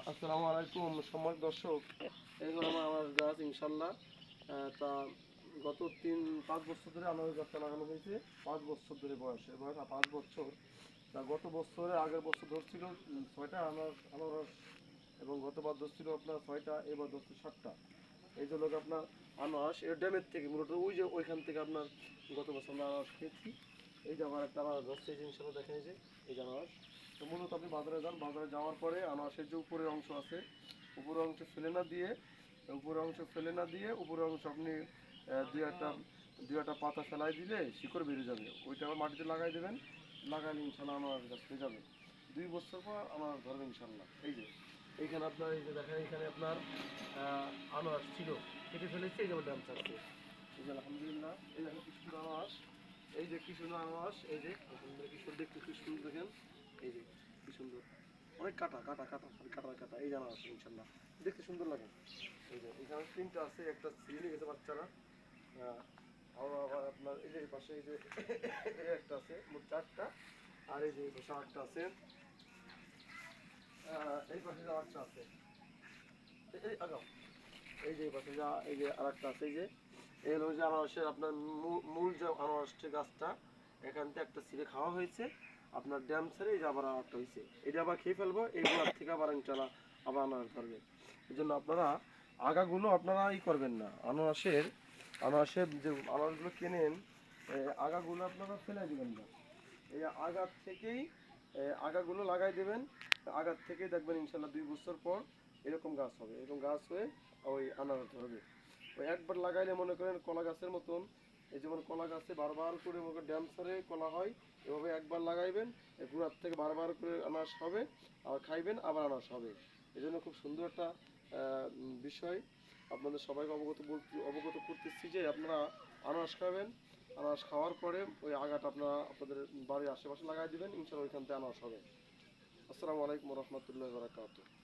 আসসালামু আলাইকুম সম্মানিত দর্শক, এই হলো আমার আনারস গাছ ইনশাল্লাহ। তা গত 5 বছর ধরে আনারস গাছটা লাগানো হয়েছে। 5 বছর ধরে বয়স 5 বছর। তা গত বছরে আগের বছর ধরছিল 6টা আনারস এবং গতবার ধরছিল আপনার 6টা, এবার ধরছে 7টা। এই যে লোক আপনার আনারস এর ড্যামের থেকে মূলত ওই যে ওইখান থেকে আপনার গত বছর আমরা আনারস খেয়েছি। এই যে আমার একটা আনারস ধরছে, এই যে ইনশাল্লাহ দেখেন, এই যে আনারস। তো মূলত আপনি বাজারে যান, বাজারে যাওয়ার পরে আনারসের যে উপরের অংশ আছে, উপরের অংশ ফেলে না দিয়ে উপরের অংশ আপনি দুই একটা পাতা ফেলাই দিলে শিকড় বেরিয়ে যাবে। ওইটা আবার মাটিতে লাগাই দেবেন, লাগালে ইনশাল্লাহ আনারস গাছ হয়ে যাবে। 2 বছর পর আনারস ধরবে ইনশাল্লাহ। এই যে এইখানে আপনার, এই যে দেখেন, এইখানে আপনার আনারস ছিল, কেটে ফেলেছি, এই যেমন দাম চাচ্ছে। এই যে আলহামদুলিল্লাহ, এই দেখেন কি সুন্দর আনারস। এই যে কি সুন্দর আনারস, এই যে আলহামদুলিল্লাহ, কি সুন্দর দেখতে, কি সুন্দর দেখেন। এই যে কি সুন্দর, অনেক কাটা কাটা কাটা কাটা কাটা। এই যে আনারস ইনশাল্লাহ দেখতে সুন্দর লাগে। এই যে এখানে 3টা আছে, একটা ছিঁড়ে গেছে বাচ্চারা। আবার আপনার এই যে এই পাশে, এই যে এই একটা আছে, মোট 4টা। আর এই যে এই পাশে 8টা আছে। এই পাশে যে 8টা আছে, এই আগাও, এই যে এই পাশে যা, এই যে আরেকটা আছে। এই যে এই হলো যে আনারসের আপনার মূল যে আনারসের গাছটা, এখান থেকে একটা ছিঁড়ে খাওয়া হয়েছে আপনার ড্যাম ছেড়ে। এই যে আবার আরেকটা হয়েছে, এটা আবার খেয়ে ফেলবো, এইগুলোর থেকে আবার ইনশাল্লাহ আবার আনারস ধরবে। এই জন্য আপনারা আগাগুলো আপনারা করবেন না। আনারসের যে আনারসগুলো কেনেন, আগাগুলো আপনারা ফেলে দিবেন না। এই আগার থেকেই আগাগুলো লাগাই দেবেন। আগার থেকেই দেখবেন ইনশাল্লাহ 2 বছর পর এরকম গাছ হবে, এরকম গাছ হয়ে ওই আনারস ধরবে। ওই একবার লাগাইলে মনে করেন কলা গাছের মতন, এই যেমন কলা গাছে বারবার করে মনে করেন ড্যাম সরে কলা হয়, এভাবে একবার লাগাইবেন, গোড়ার থেকে বারবার করে আনারস হবে, আবার খাইবেন, আবার আনারস হবে। এই জন্য খুব সুন্দর একটা বিষয় আপনাদের সবাইকে অবগত করতেছি যে আপনারা আনারস খাবেন। আনারস খাওয়ার পরে ওই আগাটা আপনারা আপনাদের বাড়ির আশেপাশে লাগাই দিবেন, ইনশাল্লাহ ওইখান থেকে আনারস হবে। আসসালামু আলাইকুম রহমতুল্লাহ বারাকাতুহু।